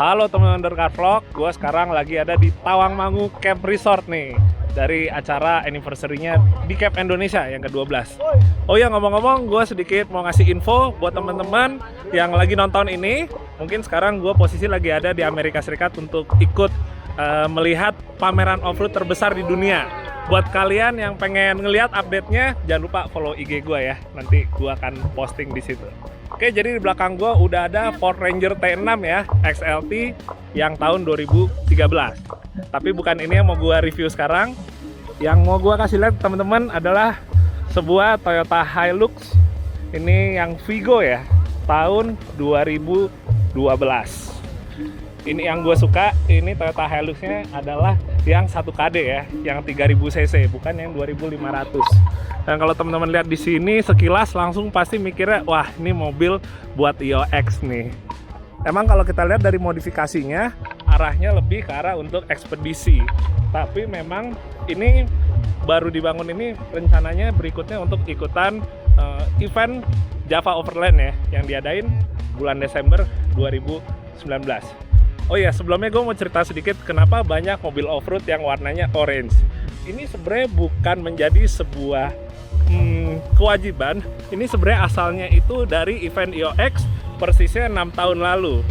Halo teman Undercar Vlog, gue sekarang lagi ada di Tawangmangu Camp Resort nih, dari acara anniversary-nya di Camp Indonesia yang ke-12. Oh ya, ngomong-ngomong, gue sedikit mau ngasih info buat teman-teman yang lagi nonton ini. Mungkin sekarang gue posisi lagi ada di Amerika Serikat untuk ikut melihat pameran off-road terbesar di dunia. Buat kalian yang pengen ngelihat update-nya, jangan lupa follow IG gue ya. Nanti gue akan posting di situ. Oke, jadi di belakang gue udah ada Ford Ranger T6 ya, XLT yang tahun 2013. Tapi bukan ini yang mau gue review sekarang. Yang mau gue kasih lihat teman-teman adalah sebuah Toyota Hilux. Ini yang Vigo ya, tahun 2012. Ini yang gue suka, ini Toyota Hilux-nya adalah yang 1KD ya, yang 3000 cc, bukan yang 2500. Dan kalau teman-teman lihat di sini sekilas langsung pasti mikirnya, wah ini mobil buat IOX nih. Emang kalau kita lihat dari modifikasinya, arahnya lebih ke arah untuk ekspedisi. Tapi memang ini baru dibangun ini rencananya berikutnya untuk ikutan event Java Overland ya, yang diadain bulan Desember 2019. Oh ya, sebelumnya gue mau cerita sedikit kenapa banyak mobil off-road yang warnanya orange. Ini sebenarnya bukan menjadi sebuah kewajiban. Ini sebenarnya asalnya itu dari event IOX persisnya 6 tahun lalu.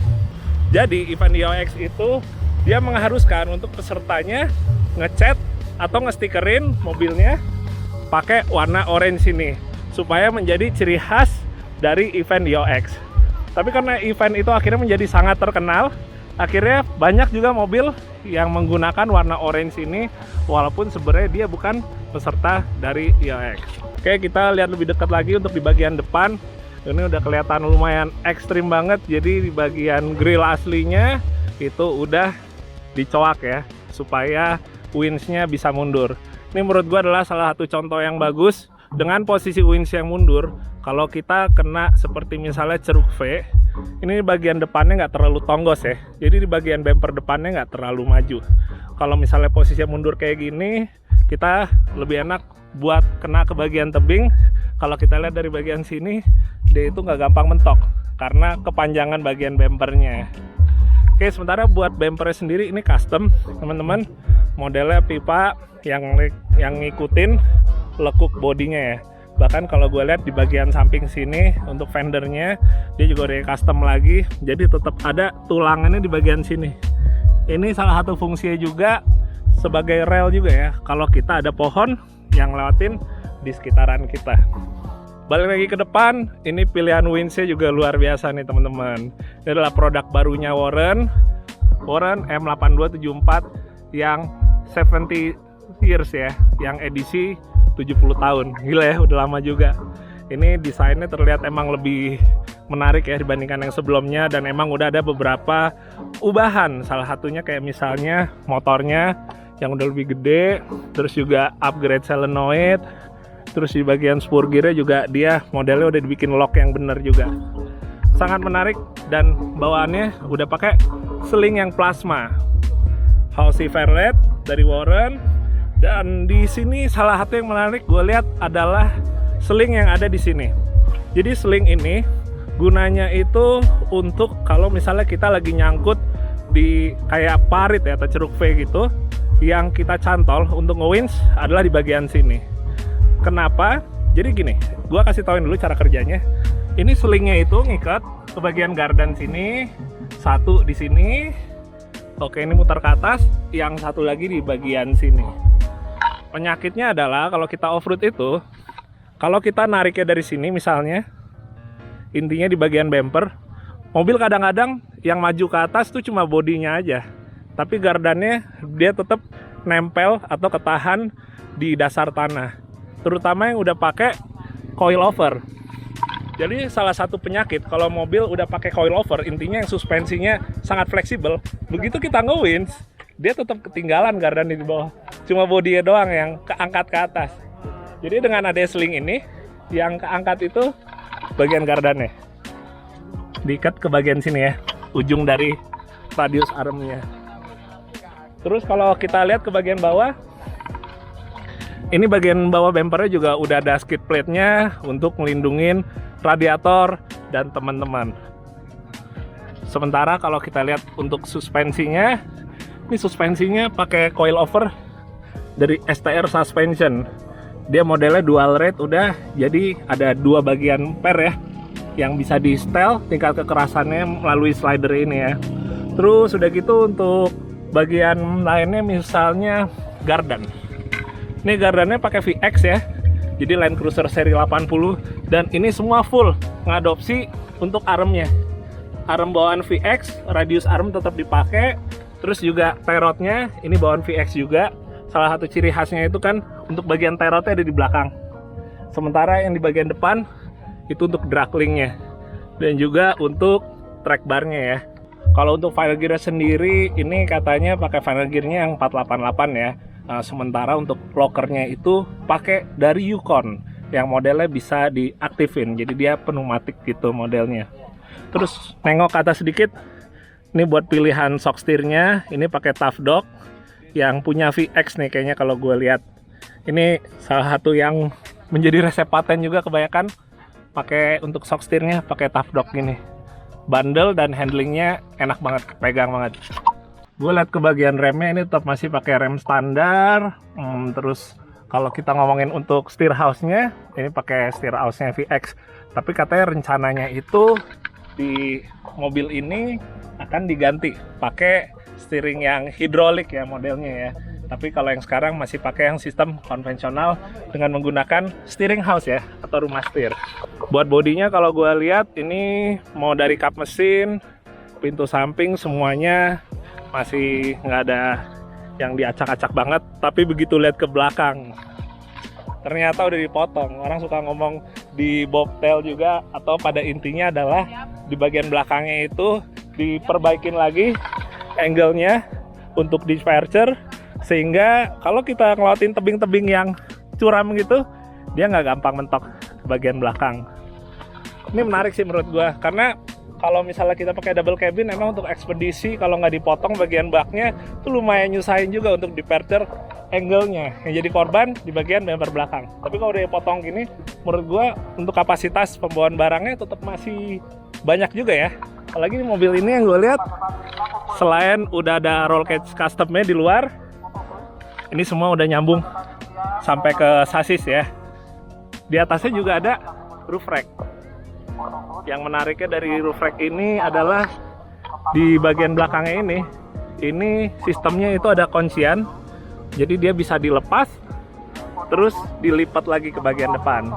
Jadi event IOX itu dia mengharuskan untuk pesertanya ngecat atau ngestikerin mobilnya pakai warna orange ini supaya menjadi ciri khas dari event IOX. Tapi karena event itu akhirnya menjadi sangat terkenal, akhirnya banyak juga mobil yang menggunakan warna orange ini walaupun sebenarnya dia bukan peserta dari IOX. Oke, kita lihat lebih dekat lagi untuk di bagian depan. Ini udah kelihatan lumayan ekstrim banget. Jadi di bagian grill aslinya itu udah dicoak ya supaya winch-nya bisa mundur. Ini menurut gua adalah salah satu contoh yang bagus dengan posisi winch yang mundur. Kalau kita kena seperti misalnya ceruk V, ini bagian depannya nggak terlalu tonggos ya, jadi di bagian bumper depannya nggak terlalu maju. Kalau misalnya posisinya mundur kayak gini, kita lebih enak buat kena ke bagian tebing. Kalau kita lihat dari bagian sini, dia itu nggak gampang mentok karena kepanjangan bagian bumpernya. Oke, sementara buat bumpernya sendiri ini custom teman-teman, modelnya pipa yang ngikutin lekuk bodinya ya. Bahkan kalau gue lihat di bagian samping sini untuk fendernya dia juga udah custom lagi, jadi tetap ada tulangannya di bagian sini. Ini salah satu fungsinya juga sebagai rel juga ya, kalau kita ada pohon yang lewatin di sekitaran kita. Balik lagi ke depan, ini pilihan winch-nya juga luar biasa nih teman-teman. Ini adalah produk barunya Warren M8274 yang 70 years ya, yang edisi 70 tahun. Gila ya, udah lama juga. Ini desainnya terlihat emang lebih menarik ya dibandingkan yang sebelumnya, dan emang udah ada beberapa ubahan. Salah satunya kayak misalnya motornya yang udah lebih gede, terus juga upgrade solenoid, terus di bagian spur gear-nya juga dia modelnya udah dibikin lock yang bener juga. Sangat menarik, dan bawaannya udah pakai seling yang plasma. Halsey Fairlight dari Warren. Dan di sini salah satu yang menarik gue lihat adalah seling yang ada di sini. Jadi seling ini gunanya itu untuk kalau misalnya kita lagi nyangkut di kayak parit ya atau ceruk V gitu, yang kita cantol untuk nge-winch adalah di bagian sini. Kenapa? Jadi gini, gue kasih tauin dulu cara kerjanya. Ini selingnya itu ngikat ke bagian gardan sini, satu di sini. Oke, ini muter ke atas, yang satu lagi di bagian sini. Penyakitnya adalah kalau kita off-road itu, kalau kita nariknya dari sini misalnya, intinya di bagian bumper, mobil kadang-kadang yang maju ke atas tuh cuma bodinya aja, tapi gardannya dia tetap nempel atau ketahan di dasar tanah, terutama yang udah pakai coilover. Jadi salah satu penyakit kalau mobil udah pakai coilover, intinya yang suspensinya sangat fleksibel, begitu kita nge-winch, dia tetap ketinggalan gardan di bawah, cuma bodinya doang yang keangkat ke atas. Jadi dengan ada seling ini, yang keangkat itu bagian gardannya, diikat ke bagian sini ya, ujung dari radius armnya. Terus kalau kita lihat ke bagian bawah, ini bagian bawah bumpernya juga udah ada skid plate-nya untuk melindungin radiator dan teman-teman. Sementara kalau kita lihat untuk suspensinya, ini suspensinya pakai coil over dari STR Suspension. Dia modelnya dual rate udah, jadi ada 2 bagian per ya, yang bisa di setel tingkat kekerasannya melalui slider ini ya. Terus udah gitu untuk bagian lainnya misalnya gardan. Ini gardannya pakai VX ya, jadi Land Cruiser seri 80, dan ini semua full ngadopsi untuk armnya. Arm bawaan VX, radius arm tetap dipakai. Terus juga tie rodnya ini bawaan VX juga. Salah satu ciri khasnya itu kan untuk bagian tie rodnya ada di belakang. Sementara yang di bagian depan itu untuk drag linknya. Dan juga untuk track barnya ya. Kalau untuk final gear sendiri ini katanya pakai final gearnya yang 488 ya. Sementara untuk lockernya itu pakai dari Yukon yang modelnya bisa diaktifin. Jadi dia pneumatik gitu modelnya. Terus nengok ke atas sedikit, ini buat pilihan shock steernya, ini pakai Tough Dog yang punya VX nih kayaknya kalau gue lihat. Ini salah satu yang menjadi resep paten juga kebanyakan pakai untuk shock steernya pakai Tough Dog gini. Bandel dan handlingnya enak banget, pegang banget. Gue lihat ke bagian remnya ini tetap masih pakai rem standar. Terus kalau kita ngomongin untuk steer house-nya, ini pakai steer house-nya VX. Tapi katanya rencananya itu di mobil ini akan diganti pakai steering yang hidrolik ya modelnya ya. Tapi kalau yang sekarang masih pakai yang sistem konvensional dengan menggunakan steering house ya, atau rumah steer. Buat bodinya kalau gue lihat ini mau dari kap mesin, pintu samping semuanya masih nggak ada yang diacak-acak banget. Tapi begitu lihat ke belakang, ternyata udah dipotong. Orang suka ngomong di bobtail juga, atau pada intinya adalah di bagian belakangnya itu diperbaikin lagi angle-nya untuk diverger, sehingga kalau kita ngelawatin tebing-tebing yang curam gitu, dia nggak gampang mentok ke bagian belakang. Ini menarik sih menurut gua, karena kalau misalnya kita pakai double cabin, emang untuk ekspedisi kalau nggak dipotong bagian baknya itu lumayan nyusahin juga untuk diverger angle-nya. Yang jadi korban di bagian bumper belakang. Tapi kalau udah dipotong gini, menurut gua untuk kapasitas pembawaan barangnya tetap masih banyak juga ya. Apalagi di mobil ini yang gue lihat, selain udah ada roll cage customnya di luar, ini semua udah nyambung sampai ke sasis ya. Di atasnya juga ada roof rack. Yang menariknya dari roof rack ini adalah di bagian belakangnya ini sistemnya itu ada kuncian, jadi dia bisa dilepas terus dilipat lagi ke bagian depan.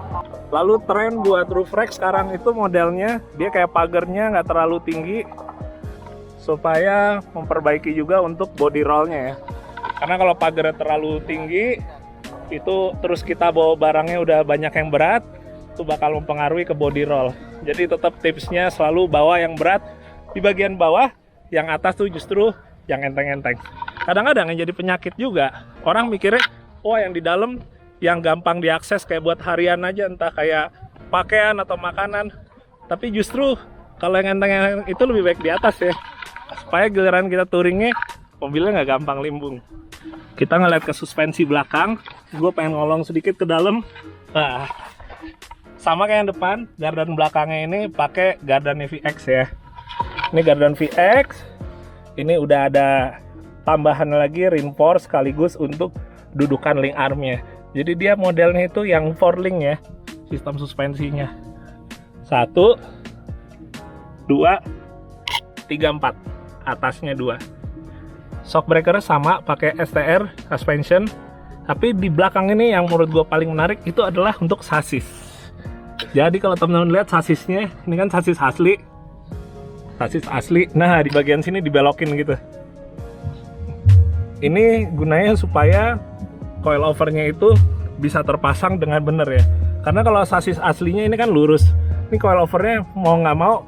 Lalu tren buat roof rack sekarang itu modelnya dia kayak pagarnya nggak terlalu tinggi, supaya memperbaiki juga untuk body rollnya ya. Karena kalau pagarnya terlalu tinggi itu terus kita bawa barangnya udah banyak yang berat, itu bakal mempengaruhi ke body roll. Jadi tetap tipsnya selalu bawa yang berat di bagian bawah, yang atas tuh justru yang enteng-enteng. Kadang-kadang yang jadi penyakit juga, orang mikirnya wah yang di dalam yang gampang diakses kayak buat harian aja, entah kayak pakaian atau makanan. Tapi justru kalau yang enteng-enteng itu lebih baik di atas ya, supaya giliran kita touringnya mobilnya nggak gampang limbung. Kita ngeliat ke suspensi belakang, gue pengen ngolong sedikit ke dalam. Nah, sama kayak yang depan, gardan belakangnya ini pakai gardan VX ya. Ini gardan VX, ini udah ada tambahan lagi reinforce sekaligus untuk dudukan link armnya. Jadi dia modelnya itu yang 4 link ya, sistem suspensinya. 1, 2, 3, 4, atasnya 2. Shock breaker sama pakai STR suspension, tapi di belakang ini yang menurut gue paling menarik itu adalah untuk sasis. Jadi kalau teman-teman lihat sasisnya, ini kan sasis asli. Sasis asli. Nah, di bagian sini dibelokin gitu. Ini gunanya supaya coil overnya itu bisa terpasang dengan benar ya. Karena kalau sasis aslinya ini kan lurus. Ini coil overnya mau nggak mau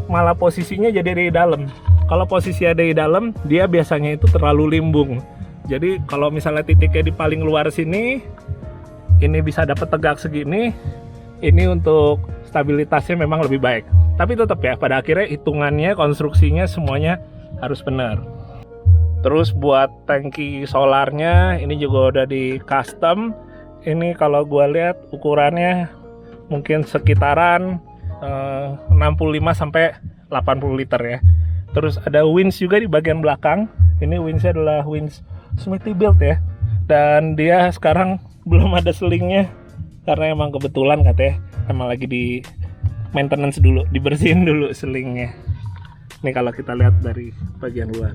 malah posisinya jadi dari dalam. Kalau posisi ada di dalam, dia biasanya itu terlalu limbung. Jadi kalau misalnya titiknya di paling luar sini, ini bisa dapat tegak segini. Ini untuk stabilitasnya memang lebih baik. Tapi tetap ya, pada akhirnya hitungannya, konstruksinya semuanya harus benar. Terus buat tangki solarnya, ini juga udah di custom. Ini kalau gua lihat ukurannya mungkin sekitaran 65 sampai 80 liter ya. Terus ada winch juga di bagian belakang. Ini winchnya adalah winch Smithy-Built ya. Dan dia sekarang belum ada selingnya karena emang kebetulan katanya emang lagi di maintenance dulu, dibersihin dulu selingnya. Ini kalau kita lihat dari bagian luar.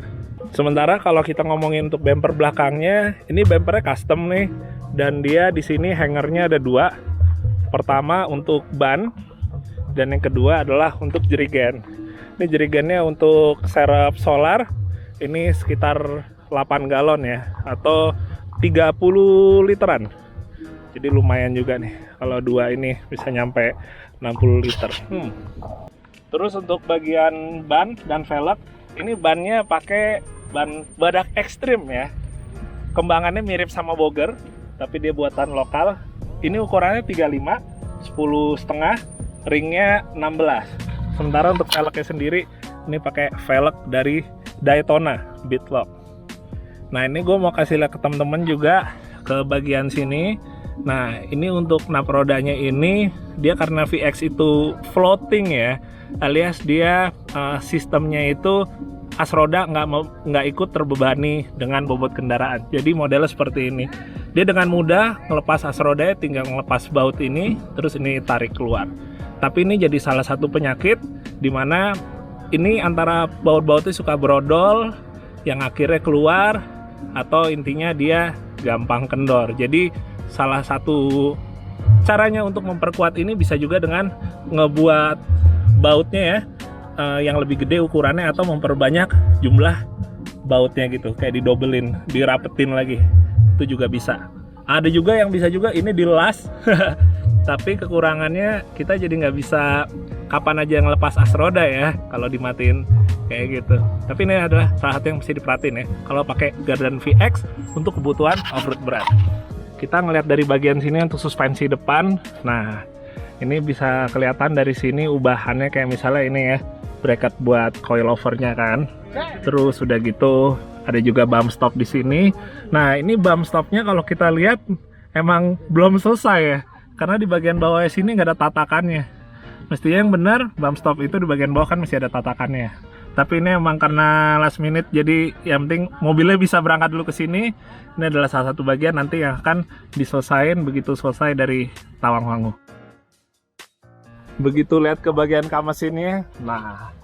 Sementara kalau kita ngomongin untuk bumper belakangnya, ini bumpernya custom nih, dan dia di sini hangernya ada dua. Pertama untuk ban, dan yang kedua adalah untuk jerigen. Ini jerigennya untuk serep solar, ini sekitar 8 galon ya, atau 30 literan. Jadi lumayan juga nih, kalau dua ini bisa nyampe 60 liter. Terus untuk bagian ban dan velg, ini bannya pakai ban Badak Extreme ya. Kembangannya mirip sama Boger, tapi dia buatan lokal. Ini ukurannya 35, 10,5, ringnya 16. Sementara untuk velgnya sendiri, ini pakai velg dari Daytona Bitlock. Nah ini gue mau kasih lihat ke teman-teman juga ke bagian sini. Nah ini untuk nap rodanya ini, dia karena VX itu floating ya, alias dia sistemnya itu as roda nggak ikut terbebani dengan bobot kendaraan. Jadi modelnya seperti ini. Dia dengan mudah ngelepas as rodanya, tinggal ngelepas baut ini, terus ini tarik keluar. Tapi ini jadi salah satu penyakit dimana ini antara baut-bautnya suka brodol, yang akhirnya keluar, atau intinya dia gampang kendor. Jadi salah satu caranya untuk memperkuat ini bisa juga dengan ngebuat bautnya ya yang lebih gede ukurannya, atau memperbanyak jumlah bautnya gitu, kayak didobelin, dirapetin lagi, itu juga bisa. Ada juga yang bisa juga ini dilas tapi kekurangannya kita jadi nggak bisa kapan aja ngelepas as roda ya kalau dimatiin kayak gitu. Tapi ini adalah salah satu yang mesti diperhatiin ya kalau pakai Garden VX untuk kebutuhan off-road berat. Kita ngelihat dari bagian sini untuk suspensi depan. Nah ini bisa kelihatan dari sini ubahannya, kayak misalnya ini ya, bracket buat coilovernya kan. Terus udah gitu ada juga bump stop di sini. Nah ini bump stopnya kalau kita lihat emang belum selesai ya, karena di bagian bawah sini nggak ada tatakannya. Mestinya yang benar bump stop itu di bagian bawah kan masih ada tatakannya. Tapi ini emang karena last minute, jadi yang penting mobilnya bisa berangkat dulu ke sini. Ini adalah salah satu bagian nanti yang akan diselesain begitu selesai dari Tawangmangu. Begitu lihat ke bagian kap mesinnya, nah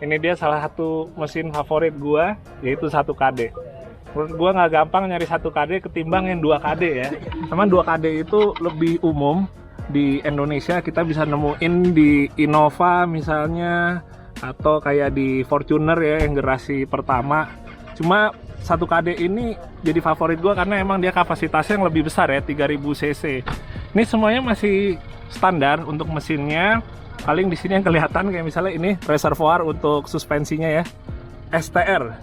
ini dia salah satu mesin favorit gua, yaitu 1KD. Menurut gua nggak gampang nyari 1KD ketimbang yang 2KD ya. Cuman 2KD itu lebih umum di Indonesia, kita bisa nemuin di Innova misalnya, atau kayak di Fortuner ya yang generasi pertama. Cuma 1KD ini jadi favorit gua karena emang dia kapasitasnya yang lebih besar ya, 3000 cc. Ini semuanya masih standar untuk mesinnya. Paling di sini yang kelihatan kayak misalnya ini reservoir untuk suspensinya ya, STR.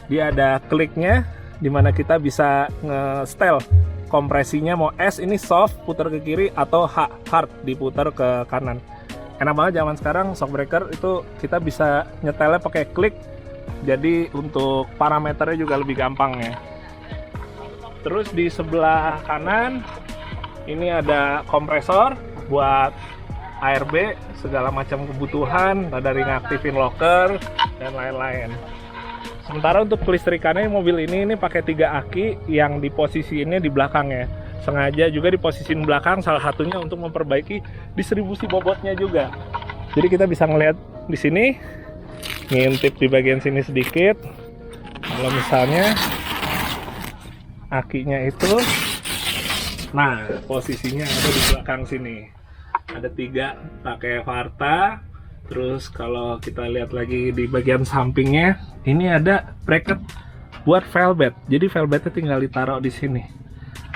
Dia ada kliknya dimana kita bisa nge-setel kompresinya, mau S ini soft putar ke kiri, atau hard diputar ke kanan. Enak banget zaman sekarang shock breaker itu kita bisa nyetelnya pakai klik, jadi untuk parameternya juga lebih gampang ya. Terus di sebelah kanan ini ada kompresor buat ARB, segala macam kebutuhan, ada ring aktifin locker dan lain-lain. Sementara untuk kelistrikannya mobil ini pakai 3 aki yang diposisiinnya di belakang ya. Sengaja juga diposisiin belakang, salah satunya untuk memperbaiki distribusi bobotnya juga. Jadi kita bisa ngelihat di sini, ngintip di bagian sini sedikit. Kalau misalnya akinya itu, nah posisinya ada di belakang sini. Ada 3 pakai Varta. Terus kalau kita lihat lagi di bagian sampingnya, ini ada bracket buat velbet. Jadi velbetnya tinggal ditaruh di sini.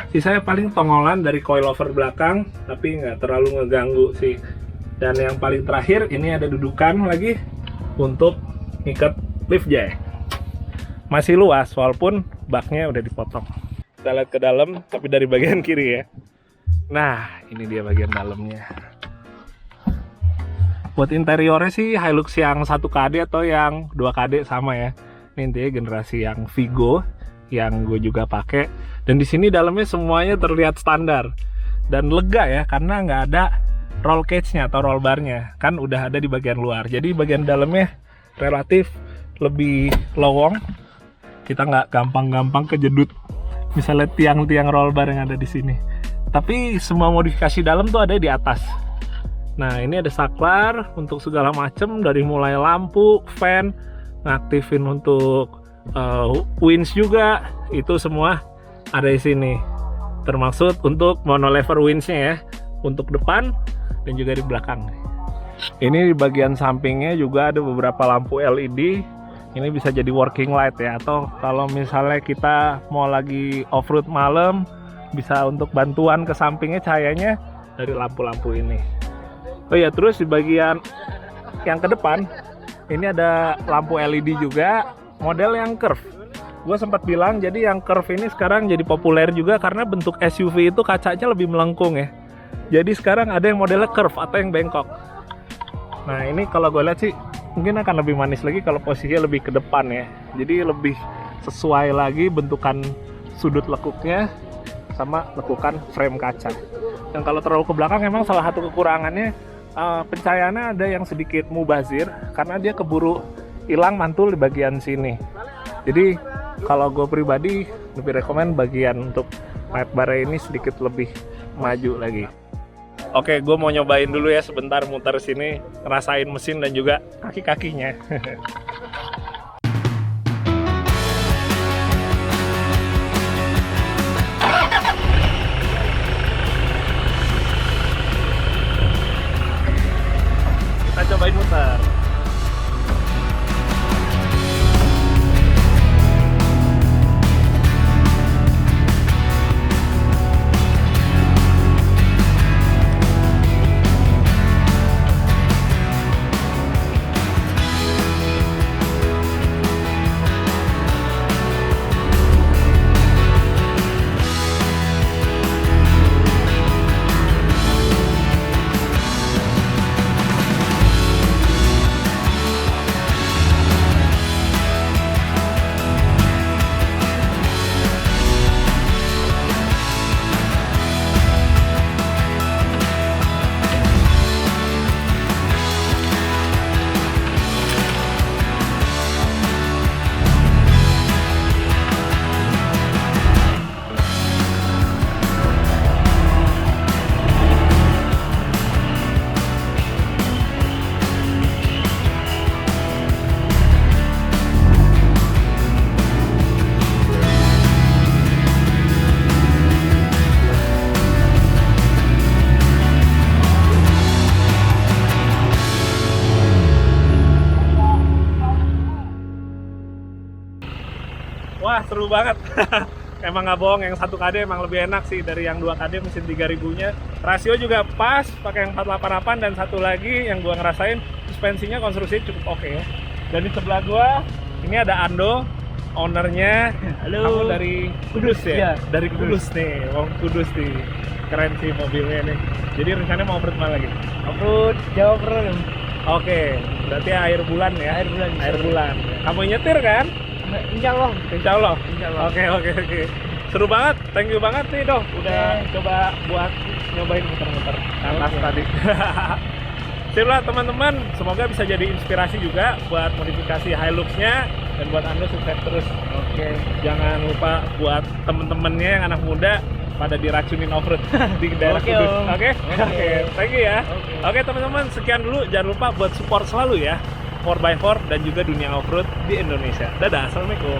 Sisanya paling tongolan dari coilover belakang, tapi nggak terlalu ngeganggu sih. Dan yang paling terakhir ini ada dudukan lagi untuk ngikat lift jack. Masih luas walaupun baknya udah dipotong. Kita lihat ke dalam, tapi dari bagian kiri ya. Nah, ini dia bagian dalamnya. Buat interiornya sih Hilux yang 1KD atau yang 2KD sama ya. Ini intinya generasi yang Vigo yang gue juga pakai. Dan di sini dalamnya semuanya terlihat standar dan lega ya, karena nggak ada roll cage-nya atau roll bar-nya, kan udah ada di bagian luar. Jadi bagian dalamnya relatif lebih lowong, kita nggak gampang-gampang kejedut misalnya tiang-tiang roll bar yang ada di sini. Tapi semua modifikasi dalam tuh ada di atas. Nah, ini ada saklar untuk segala macam, dari mulai lampu, fan, ngaktifin untuk winch juga, itu semua ada di sini. Termasuk untuk monolever winch-nya ya, untuk depan dan juga di belakang. Ini di bagian sampingnya juga ada beberapa lampu LED. Ini bisa jadi working light ya, atau kalau misalnya kita mau lagi off-road malam, bisa untuk bantuan ke sampingnya cahayanya dari lampu-lampu ini. Oh ya, terus di bagian yang ke depan ini ada lampu LED juga, model yang curve. Gue sempat bilang, jadi yang curve ini sekarang jadi populer juga karena bentuk SUV itu kacanya lebih melengkung ya. Jadi sekarang ada yang modelnya curve atau yang bengkok. Nah, ini kalau gue lihat sih mungkin akan lebih manis lagi kalau posisinya lebih ke depan ya. Jadi lebih sesuai lagi bentukan sudut lekuknya sama lekukan frame kaca. Dan kalau terlalu ke belakang memang salah satu kekurangannya pencahayaannya ada yang sedikit mubazir karena dia keburu hilang mantul di bagian sini. Jadi kalau gue pribadi lebih rekomen bagian untuk light bar ini sedikit lebih maju lagi. Oke, gue mau nyobain dulu ya sebentar muter sini, ngerasain mesin dan juga kaki-kakinya. Kita cobain muter. Wah, seru banget. Emang nggak bohong, yang 1KD emang lebih enak sih dari yang 2KD mesin 3000-nya. Rasio juga pas, pakai yang 488, dan satu lagi yang gua ngerasain suspensinya konstruksinya cukup oke ya. Dan di sebelah gua ini ada Ando, ownernya. Halo. Kamu dari Kudus ya? Iya, dari Kudus nih, Wong Kudus nih. Keren sih mobilnya nih. Jadi rencananya mau off-road mana lagi? Off-road Jawa Pro. Oke, berarti akhir bulan ya? Akhir bulan. Kamu nyetir kan? Insya Allah. Oke. Seru banget, thank you banget nih Doh, udah coba buat nyobain muter-muter atas tadi. Sip lah teman-teman, semoga bisa jadi inspirasi juga buat modifikasi Hilux-nya, dan buat Anda sukses terus. Oke, jangan lupa buat temen-temennya yang anak muda pada diracunin off-road di daerah Kudus. Oke, thank you ya. Oke teman-teman, sekian dulu, jangan lupa buat support selalu ya 4x4 dan juga dunia off-road di Indonesia. Dadah, assalamualaikum.